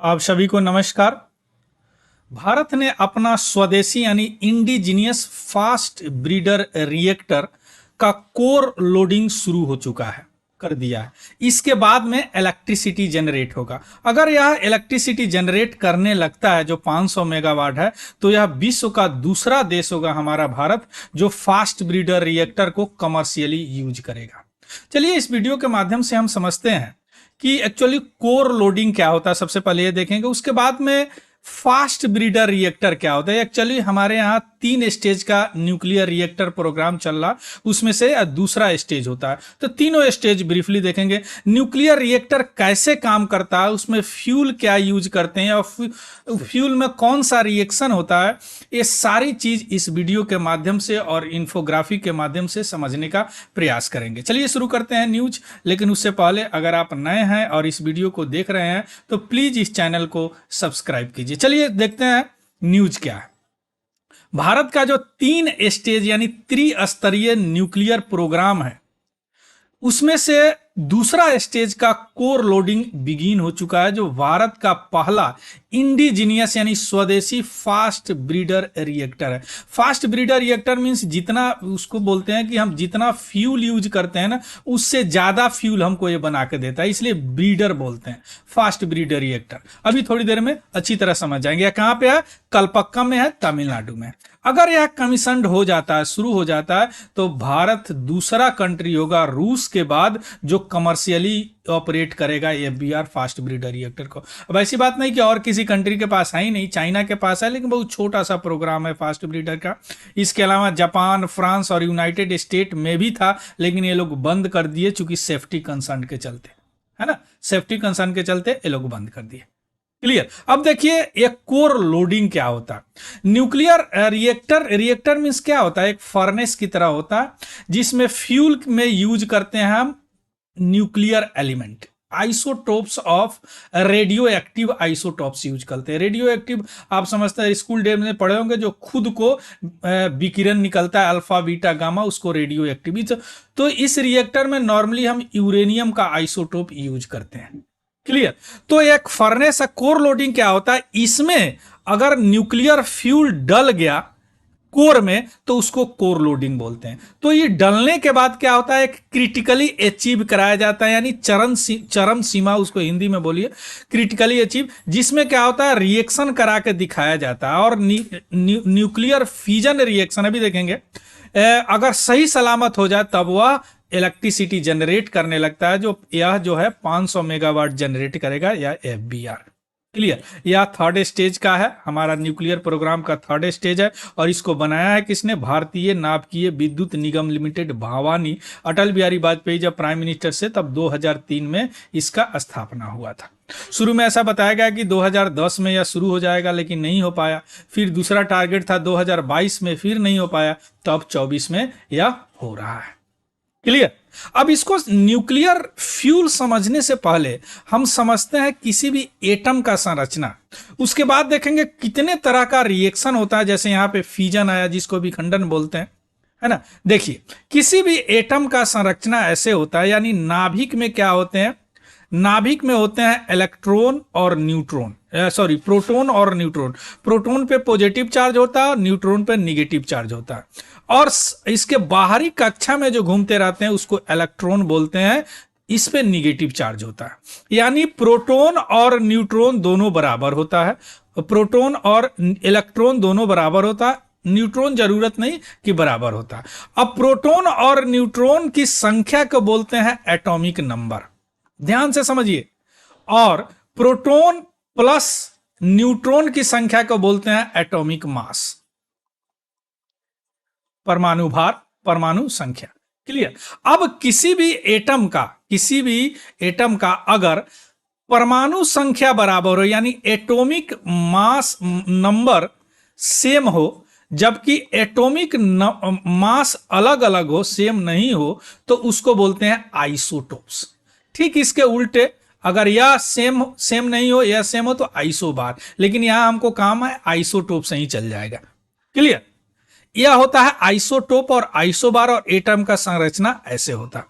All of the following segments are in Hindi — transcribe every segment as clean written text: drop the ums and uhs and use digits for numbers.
आप सभी को नमस्कार। भारत ने अपना स्वदेशी यानी इंडिजीनियस फास्ट ब्रीडर रिएक्टर का कोर लोडिंग शुरू हो चुका है, कर दिया है। इसके बाद में इलेक्ट्रिसिटी जनरेट होगा। अगर यह इलेक्ट्रिसिटी जनरेट करने लगता है जो 500 मेगावाट है, तो यह विश्व का दूसरा देश होगा हमारा भारत जो फास्ट ब्रीडर रिएक्टर को कमर्शियली यूज करेगा। चलिए इस वीडियो के माध्यम से हम समझते हैं कि एक्चुअली कोर लोडिंग क्या होता है। सबसे पहले ये देखेंगे, उसके बाद में फास्ट ब्रीडर रिएक्टर क्या होता है। एक्चुअली हमारे यहाँ 3 स्टेज का न्यूक्लियर रिएक्टर प्रोग्राम चल रहा, उसमें से दूसरा स्टेज होता है। तो तीनों स्टेज ब्रीफली देखेंगे। न्यूक्लियर रिएक्टर कैसे काम करता है, उसमें फ्यूल क्या यूज करते हैं और फ्यूल में कौन सा रिएक्शन होता है, ये सारी चीज इस वीडियो के माध्यम से और इन्फोग्राफी के माध्यम से समझने का प्रयास करेंगे। चलिए शुरू करते हैं न्यूज। लेकिन उससे पहले अगर आप नए हैं और इस वीडियो को देख रहे हैं तो प्लीज इस चैनल को सब्सक्राइब कीजिए। चलिए देखते हैं न्यूज क्या है। भारत का जो 3 स्टेज यानी त्रिस्तरीय न्यूक्लियर प्रोग्राम है, उसमें से दूसरा स्टेज का कोर लोडिंग बिगिन हो चुका है, जो भारत का पहला इंडिजीनियस यानी स्वदेशी फास्ट ब्रीडर रिएक्टर है। फास्ट ब्रीडर रिएक्टर मींस जितना, उसको बोलते हैं कि हम जितना फ्यूल यूज करते हैं ना, उससे ज्यादा फ्यूल हमको ये बना के देता है, इसलिए ब्रीडर बोलते हैं फास्ट ब्रीडर रिएक्टर। अभी थोड़ी देर में अच्छी तरह समझ जाएंगे। यह कहां पे है? कलपक्कम में है, तमिलनाडु में। अगर यह कमीशन्ड हो जाता है, शुरू हो जाता है, तो भारत दूसरा कंट्री होगा रूस के बाद जो कमर्शियली ऑपरेट करेगा एफबीआर फास्ट ब्रीडर रिएक्टर को। अब ऐसी बात नहीं कि और किसी कंट्री के पास है ही नहीं, चाइना के पास है, लेकिन बहुत छोटा सा प्रोग्राम है फास्ट ब्रीडर का। इसके अलावा जापान, फ्रांस और यूनाइटेड स्टेट में भी था, लेकिन ये लोग बंद कर दिए चूंकि सेफ्टी कंसर्न के चलते, है ना, सेफ्टी कंसर्न के चलते ये लोग बंद कर दिए। क्लियर। अब देखिए एक कोर लोडिंग क्या होता है। न्यूक्लियर रिएक्टर मींस क्या होता है? एक फर्नेस की तरह होता है जिसमें फ्यूल में यूज करते हैं हम nuclear element, isotopes of radio active isotopes use करते हैं। रेडियो एक्टिव आप समझते हैं, स्कूल डे में पढ़े होंगे, जो खुद को विकिरण निकलता है अल्फा बीटा गामा, उसको रेडियो एक्टिव। तो इस रिएक्टर में नॉर्मली हम यूरेनियम का आइसोटोप यूज करते हैं। क्लियर। तो एक फर्नेस कोर लोडिंग क्या होता है, इसमें अगर न्यूक्लियर फ्यूल डल गया कोर में तो उसको कोर लोडिंग बोलते हैं। तो ये डलने के बाद क्या होता है, एक क्रिटिकली अचीव कराया जाता है, यानी चरम सीमा, उसको हिंदी में बोलिए क्रिटिकली अचीव, जिसमें क्या होता है रिएक्शन करा के दिखाया जाता है। और न्यूक्लियर फ्यूजन रिएक्शन अभी देखेंगे, अगर सही सलामत हो जाए तब वह इलेक्ट्रिसिटी जनरेट करने लगता है, यह जो है 500 मेगावाट जनरेट करेगा, या एफबीआर। क्लियर। यह थर्ड स्टेज का है, हमारा न्यूक्लियर प्रोग्राम का थर्ड स्टेज है। और इसको बनाया है किसने? भारतीय नाभिकीय विद्युत निगम लिमिटेड, भवानी। अटल बिहारी वाजपेयी जब प्राइम मिनिस्टर से, तब 2003 में इसका स्थापना हुआ था। शुरू में ऐसा बताया गया कि 2010 में यह शुरू हो जाएगा, लेकिन नहीं हो पाया। फिर दूसरा टारगेट था 2022 में, फिर नहीं हो पाया, तो अब 24 में यह हो रहा है। क्लियर। अब इसको न्यूक्लियर फ्यूल समझने से पहले हम समझते हैं किसी भी एटम का संरचना। उसके बाद देखेंगे कितने तरह का रिएक्शन होता है, जैसे यहां पे फ्यूजन आया जिसको विखंडन बोलते हैं, है ना। देखिए किसी भी एटम का संरचना ऐसे होता है, यानी नाभिक में क्या होते हैं, नाभिक में होते हैं इलेक्ट्रॉन और न्यूट्रॉन, प्रोटॉन और न्यूट्रॉन। प्रोटॉन पे पॉजिटिव चार्ज होता है और न्यूट्रॉन पे निगेटिव चार्ज होता है। और इसके बाहरी कक्षा में जो घूमते रहते हैं उसको इलेक्ट्रॉन बोलते हैं, इस पे निगेटिव चार्ज होता है। यानी प्रोटॉन और न्यूट्रॉन दोनों बराबर होता है, प्रोटॉन और इलेक्ट्रॉन दोनों बराबर होता है, न्यूट्रॉन जरूरत नहीं कि बराबर होता है। अब प्रोटॉन और न्यूट्रॉन की संख्या को बोलते हैं एटॉमिक नंबर, ध्यान से समझिए। और प्रोटॉन प्लस न्यूट्रॉन की संख्या को बोलते हैं एटॉमिक मास, परमाणु भार, परमाणु संख्या। क्लियर। अब किसी भी एटम का अगर परमाणु संख्या बराबर हो, यानी एटॉमिक मास नंबर सेम हो, जबकि एटॉमिक मास अलग अलग हो, सेम नहीं हो, तो उसको बोलते हैं आइसोटोप्स। ठीक इसके उल्टे, अगर यह सेम नहीं हो, यह सेम हो, तो आइसोबार। लेकिन यहां हमको काम है आइसोटोप से ही चल जाएगा। क्लियर। यह होता है आइसोटोप और आइसोबार, और एटम का संरचना ऐसे होता है।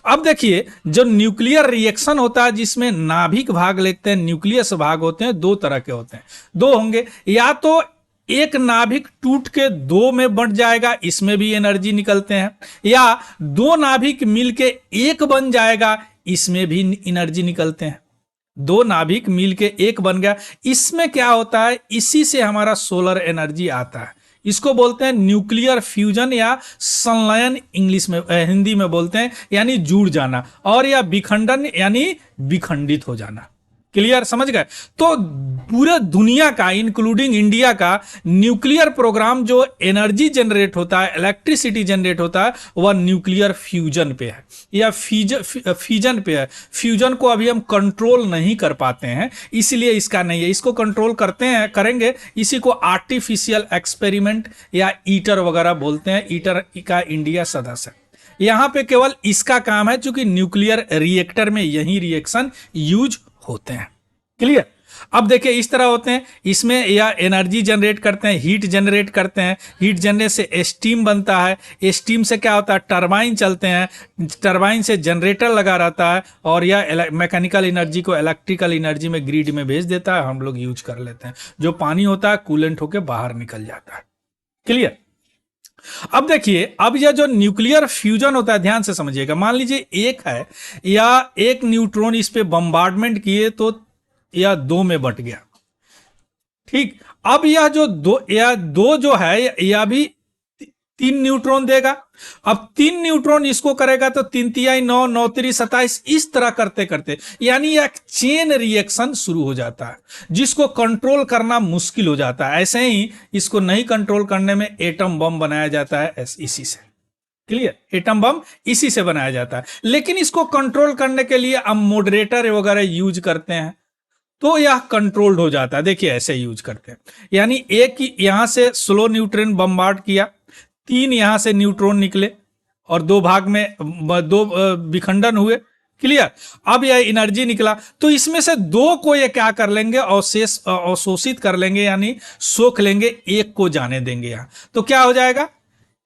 अब देखिए जो न्यूक्लियर रिएक्शन होता है जिसमें नाभिक भाग लेते हैं, न्यूक्लियस भाग होते हैं, दो तरह के होते हैं, दो होंगे, या तो एक नाभिक टूट के दो में बंट जाएगा, इसमें भी एनर्जी निकलते हैं, या दो नाभिक मिलके एक बन जाएगा, इसमें भी एनर्जी निकलते हैं। दो नाभिक मिलके एक बन गया, इसमें क्या होता है, इसी से हमारा सोलर एनर्जी आता है। इसको बोलते हैं न्यूक्लियर फ्यूजन या संलयन, इंग्लिश में हिंदी में बोलते हैं, यानी जुड़ जाना, और या विखंडन यानी विखंडित हो जाना। क्लियर, समझ गए? तो पूरे दुनिया का इंक्लूडिंग इंडिया का न्यूक्लियर प्रोग्राम जो एनर्जी जनरेट होता है, इलेक्ट्रिसिटी जनरेट होता है, वह न्यूक्लियर फ्यूजन पे है या फ्यूजन पे है। फ्यूजन को अभी हम कंट्रोल नहीं कर पाते हैं, इसलिए इसका नहीं है। इसको कंट्रोल करते हैं, करेंगे, इसी को आर्टिफिशियल एक्सपेरिमेंट या ईटर वगैरह बोलते हैं। ईटर का इंडिया सदस्य है। यहां पे केवल इसका काम है, चूंकि न्यूक्लियर रिएक्टर में यही रिएक्शन यूज होते हैं। क्लियर? अब देखिए इस तरह होते हैं, इसमें या एनर्जी जनरेट करते हैं, हीट जनरेट करते हैं, हीट जनरेट से स्टीम बनता है, स्टीम से क्या होता है, टरबाइन चलते हैं, टरबाइन से जनरेटर लगा रहता है, और यह मैकेनिकल एनर्जी को इलेक्ट्रिकल एनर्जी में ग्रिड में भेज देता है, हम लोग यूज कर लेते हैं। जो पानी होता है कूलेंट होकर बाहर निकल जाता है। क्लियर? अब देखिए, अब यह जो न्यूक्लियर फ्यूजन होता है, ध्यान से समझिएगा, मान लीजिए एक है या एक न्यूट्रॉन इस पे बम्बार्डमेंट किए तो यह दो में बट गया। ठीक, अब यह जो दो जो है यह भी तीन न्यूट्रॉन देगा। अब तीन न्यूट्रॉन इसको करेगा तो तीन तिहाई 9, 9 3 27, इस तरह करते करते यानी एक चेन रिएक्शन शुरू हो जाता है, जिसको कंट्रोल करना मुश्किल हो जाता है। ऐसे ही इसको नहीं कंट्रोल करने में एटम बम बनाया जाता है इसी से। क्लियर? एटम बम इसी से बनाया जाता है। लेकिन इसको कंट्रोल करने के लिए हम मॉडरेटर वगैरह यूज करते हैं, तो यह कंट्रोल्ड हो जाता है। देखिए ऐसे यूज करते हैं, यानी एक ही यहां से स्लो न्यूट्रॉन बम्बार्ड किया, तीन यहां से न्यूट्रॉन निकले और दो भाग में दो विखंडन हुए। क्लियर? अब यह एनर्जी निकला, तो इसमें से दो को ये क्या कर लेंगे, अवशोषित कर लेंगे, यानी सोख लेंगे, एक को जाने देंगे यहां। तो क्या हो जाएगा,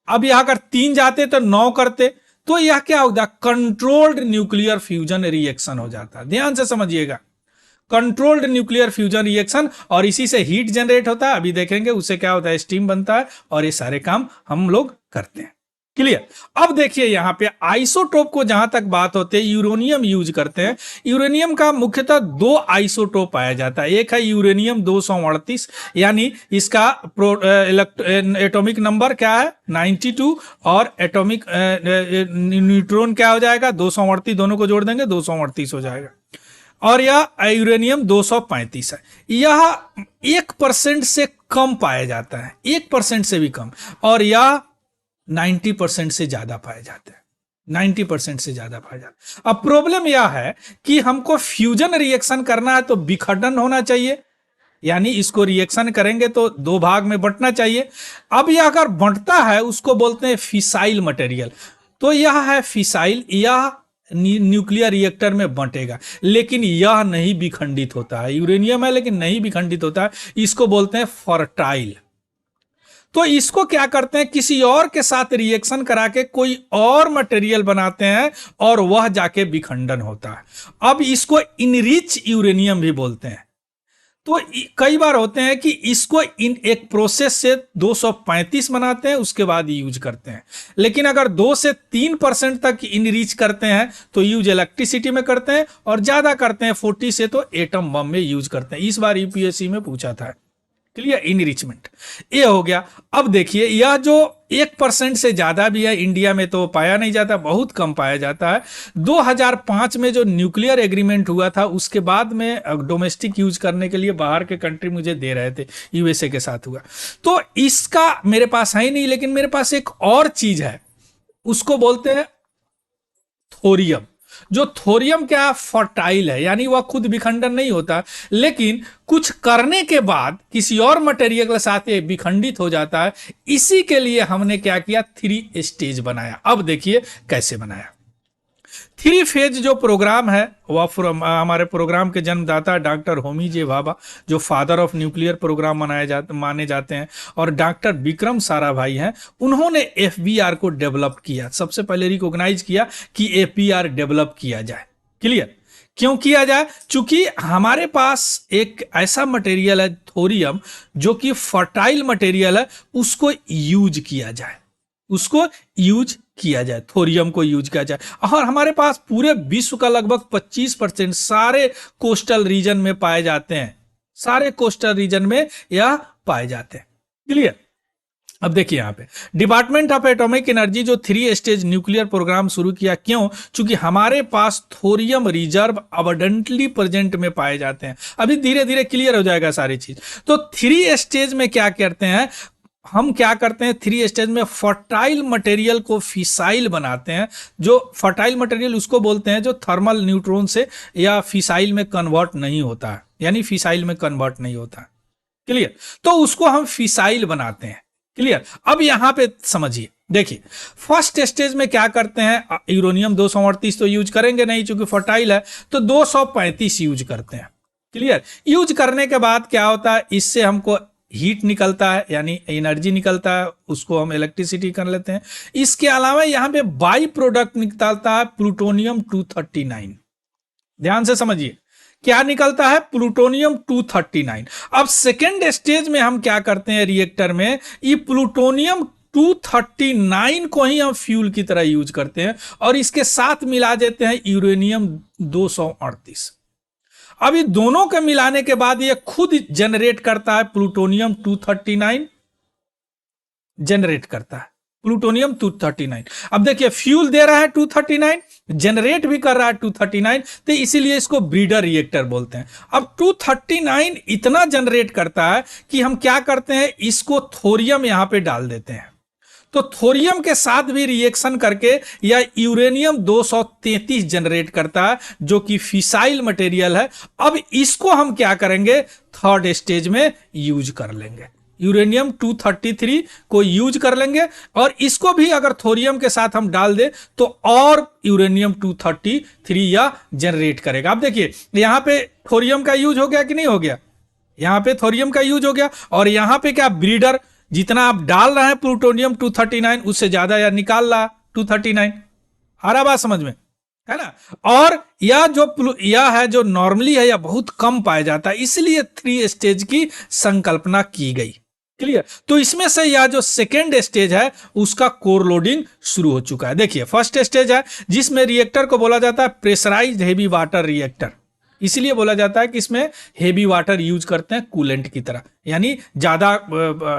अब यहां अगर तीन जाते तो 9 करते, तो यह क्या होगा, कंट्रोल्ड न्यूक्लियर फ्यूजन रिएक्शन हो जाता है। ध्यान से समझिएगा, कंट्रोल्ड न्यूक्लियर फ्यूजन रिएक्शन, और इसी से हीट जनरेट होता है। अभी देखेंगे उससे क्या होता है, स्टीम बनता है, और ये सारे काम हम लोग करते हैं। क्लियर? अब देखिए यहां पे आइसोटोप को जहां तक बात होती है, यूरेनियम यूज करते हैं। यूरेनियम का मुख्यतः दो आइसोटोप पाया जाता है। एक है यूरेनियम 238, यानी इसका एटॉमिक नंबर क्या है, 92, और एटॉमिक न्यूट्रॉन क्या हो जाएगा, 238, दोनों को जोड़ देंगे 238 हो जाएगा। और यह यूरेनियम 235 है। यह 1% से कम पाया जाता है, 1% से भी कम, और यह 90% से ज्यादा पाया जाता है, 90% से ज्यादा पाया जाता है। अब प्रॉब्लम यह है कि हमको फ्यूजन रिएक्शन करना है तो विखंडन होना चाहिए, यानी इसको रिएक्शन करेंगे तो दो भाग में बंटना चाहिए। अब यह अगर बंटता है उसको बोलते हैं फिसाइल मटेरियल। तो यह है फिसाइल, यह न्यूक्लियर रिएक्टर में बंटेगा, लेकिन यह नहीं विखंडित होता है। यूरेनियम है लेकिन नहीं विखंडित होता है, इसको बोलते हैं फर्टाइल। तो इसको क्या करते हैं, किसी और के साथ रिएक्शन करा के कोई और मटेरियल बनाते हैं, और वह जाके विखंडन होता है। अब इसको इनरिच यूरेनियम भी बोलते हैं। तो कई बार होते हैं कि इसको इन एक प्रोसेस से 235 बनाते हैं, उसके बाद यूज करते हैं। लेकिन अगर 2 से 3% तक इनरिच करते हैं तो यूज इलेक्ट्रिसिटी में करते हैं, और ज्यादा करते हैं 40 से तो एटम बम में यूज करते हैं। इस बार यूपीएससी में पूछा था। क्लियर? इनरिचमेंट ये हो गया। अब देखिए यह जो 1% से ज्यादा भी है, इंडिया में तो पाया नहीं जाता, बहुत कम पाया जाता है। 2005 में जो न्यूक्लियर एग्रीमेंट हुआ था, उसके बाद में डोमेस्टिक यूज करने के लिए बाहर के कंट्री मुझे दे रहे थे, यूएसए के साथ हुआ। तो इसका मेरे पास है ही नहीं, लेकिन मेरे पास एक और चीज है, उसको बोलते हैं थोरियम। जो थोरियम क्या फर्टाइल है, यानी वह खुद विखंडन नहीं होता, लेकिन कुछ करने के बाद किसी और मटेरियल के साथ ये विखंडित हो जाता है। इसी के लिए हमने क्या किया, 3 स्टेज बनाया। अब देखिए कैसे बनाया। थ्री फेज जो प्रोग्राम है वह हमारे प्रोग्राम के जन्मदाता डॉक्टर होमी जे भाभा, जो फादर ऑफ न्यूक्लियर प्रोग्राम माने जाते हैं, और डॉक्टर विक्रम साराभाई हैं, उन्होंने एफबीआर को डेवलप किया। सबसे पहले रिकॉग्नाइज किया कि एपीआर डेवलप किया जाए। क्लियर? क्यों किया जाए? चूंकि हमारे पास एक ऐसा मटेरियल है थोरियम जो कि फर्टाइल मटेरियल है, उसको यूज किया जाए, उसको यूज किया जाए, थोरियम को यूज किया जाए। और हमारे पास पूरे विश्व का लगभग 25% सारे कोस्टल रीजन में पाए जाते हैं, सारे कोस्टल रीजन में यह पाए जाते हैं। क्लियर? अब देखिए यहां पे डिपार्टमेंट ऑफ एटॉमिक एनर्जी जो 3 स्टेज न्यूक्लियर प्रोग्राम शुरू किया। क्यों? चूंकि हमारे पास थोरियम रिजर्व अबंडेंटली प्रेजेंट में पाए जाते हैं। अभी धीरे धीरे क्लियर हो जाएगा सारी चीज। तो 3 स्टेज में क्या करते हैं हम, क्या करते हैं 3 स्टेज में फर्टाइल मटेरियल को फिसाइल बनाते हैं। जो फर्टाइल मटेरियल उसको बोलते हैं जो थर्मल न्यूट्रॉन से या फिसाइल में कन्वर्ट नहीं होता है, यानी फिसाइल में कन्वर्ट नहीं होता है। क्लियर? तो उसको हम फिसाइल बनाते हैं। क्लियर? अब यहां पे समझिए, देखिए फर्स्ट स्टेज में क्या करते हैं, यूरेनियम 238 तो यूज करेंगे नहीं चूंकि फर्टाइल है, तो 235 यूज करते हैं। क्लियर? यूज करने के बाद क्या होता है, इससे हमको हीट निकलता है, यानी एनर्जी निकलता है, उसको हम इलेक्ट्रिसिटी कर लेते हैं। इसके अलावा यहां पे बाई प्रोडक्ट निकलता है प्लूटोनियम 239। ध्यान से समझिए क्या निकलता है, प्लूटोनियम 239। अब सेकेंड स्टेज में हम क्या करते हैं रिएक्टर में, ये प्लूटोनियम 239 को ही हम फ्यूल की तरह यूज करते हैं और इसके साथ मिला देते हैं यूरेनियम 238। अब ये दोनों के मिलाने के बाद ये खुद जनरेट करता है प्लूटोनियम 239, जनरेट करता है प्लूटोनियम 239। अब देखिए फ्यूल दे रहा है 239, जनरेट भी कर रहा है 239, तो इसीलिए इसको ब्रीडर रिएक्टर बोलते हैं। अब 239 इतना जनरेट करता है कि हम क्या करते हैं, इसको थोरियम यहां पे डाल देते हैं। तो थोरियम के साथ भी रिएक्शन करके या यूरेनियम 233 जनरेट करता है जो कि फिसाइल मटेरियल है। अब इसको हम क्या करेंगे, थर्ड स्टेज में यूज कर लेंगे, यूरेनियम 233 को यूज कर लेंगे और इसको भी अगर थोरियम के साथ हम डाल दें तो और यूरेनियम 233 या जनरेट करेगा। अब देखिए यहां पे थोरियम का यूज हो गया कि नहीं हो गया, यहां पे थोरियम का यूज हो गया और यहां पे क्या ब्रीडर, जितना आप डाल रहे हैं प्लूटोनियम 239 उससे ज्यादा या निकाल रहा 239। आ रहा बात समझ में, है ना? और यह है जो नॉर्मली है या बहुत कम पाया जाता है, इसलिए 3 स्टेज की संकल्पना की गई। क्लियर? तो इसमें से यह जो सेकेंड स्टेज है उसका कोर लोडिंग शुरू हो चुका है। देखिए फर्स्ट स्टेज है जिसमें रिएक्टर को बोला जाता है प्रेशराइज्ड हेवी वाटर रिएक्टर, इसीलिए बोला जाता है कि इसमें हेवी वाटर यूज करते हैं कूलेंट की तरह, यानी ज्यादा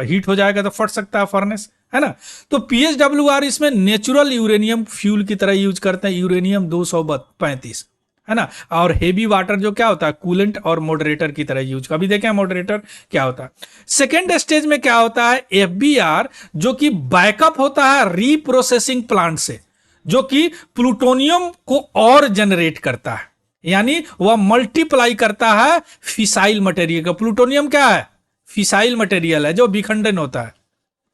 हीट हो जाएगा तो फट सकता है फर्नेस, है ना? तो PHWR इसमें नेचुरल यूरेनियम फ्यूल की तरह यूज करते हैं, यूरेनियम 235, है ना? और हेवी वाटर जो क्या होता है कूलेंट और मॉडरेटर की तरह यूज, अभी देखें मॉडरेटर क्या होता है। सेकेंड स्टेज में क्या होता है, FBR जो कि बैकअप होता है रीप्रोसेसिंग प्लांट से, जो कि प्लूटोनियम को और जनरेट करता है, यानी वह मल्टीप्लाई करता है फिसाइल मटेरियल का। प्लूटोनियम क्या है, फिसाइल मटेरियल है जो विखंडन होता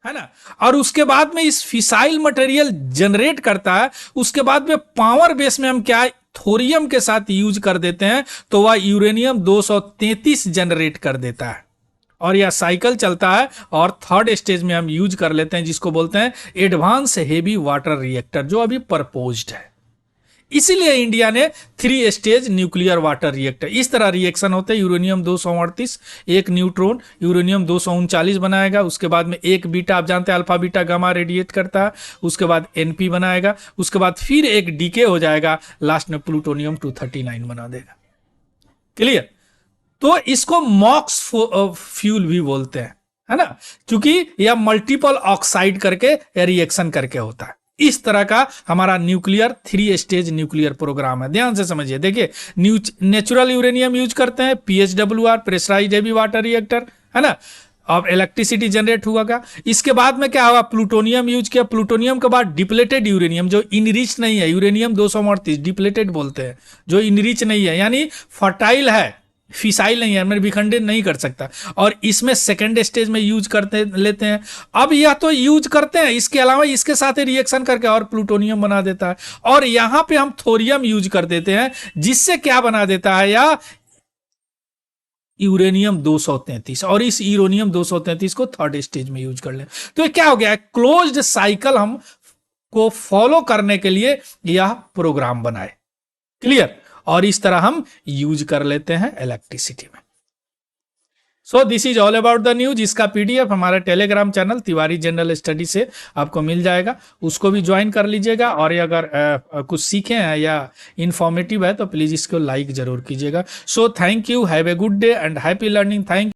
है ना? और उसके बाद में इस फिसाइल मटेरियल जनरेट करता है, उसके बाद में पावर बेस में हम क्या थोरियम के साथ यूज कर देते हैं तो वह यूरेनियम 233 जनरेट कर देता है और यह साइकिल चलता है और थर्ड स्टेज में हम यूज कर लेते हैं जिसको बोलते हैं एडवांस हेवी वाटर रिएक्टर, जो अभी प्रपोज्ड है। इसीलिए इंडिया ने 3 स्टेज न्यूक्लियर वाटर रिएक्टर, इस तरह रिएक्शन होते हैं। यूरेनियम 238 एक न्यूट्रॉन यूरेनियम 239 बनाएगा, उसके बाद में एक बीटा, आप जानते हैं अल्फा बीटा गामा रेडिएट करता है, उसके बाद NP बनाएगा, उसके बाद फिर एक डीके हो जाएगा, लास्ट में प्लूटोनियम 239 बना देगा। क्लियर? तो इसको मॉक्स फ्यूल भी बोलते हैं, है ना? क्योंकि यह मल्टीपल ऑक्साइड करके रिएक्शन करके होता है। इस तरह का हमारा न्यूक्लियर 3 स्टेज न्यूक्लियर प्रोग्राम है। ध्यान से समझिए, देखिए नेचुरल यूरेनियम यूज करते हैं, PHWR pressurised heavy water reactor, है ना? अब इलेक्ट्रिसिटी जनरेट हुआ। इसके बाद में क्या हुआ, प्लूटोनियम यूज किया। प्लूटोनियम के बाद डिप्लेटेड यूरेनियम जो इनरिच नहीं है, यूरेनियम 238 डिप्लेटेड बोलते हैं, जो इनरिच नहीं है, यानी फर्टाइल है फिसाइल नहीं है, मैं विखंडित नहीं कर सकता। और इसमें सेकेंड स्टेज में यूज करते लेते हैं। अब यह तो यूज करते हैं, इसके अलावा इसके साथ रिएक्शन करके और प्लूटोनियम बना देता है। और यहां पे हम थोरियम यूज कर देते हैं, जिससे क्या बना देता है, या यूरेनियम 233। और इस यूरेनियम 233 को थर्ड स्टेज में यूज कर ले। तो ये क्या हो गया, क्लोज्ड साइकिल हम को फॉलो करने के लिए यह प्रोग्राम बनाए। क्लियर। और इस तरह हम यूज कर लेते हैं इलेक्ट्रिसिटी में। So this is all about the news. इसका पीडीएफ हमारे Telegram channel Tiwari general study से आपको मिल जाएगा, उसको भी ज्वाइन कर लीजिएगा। और ये अगर कुछ सीखे हैं या इंफॉर्मेटिव है तो प्लीज इसको लाइक जरूर कीजिएगा। So thank you, have a good day and happy learning. Thank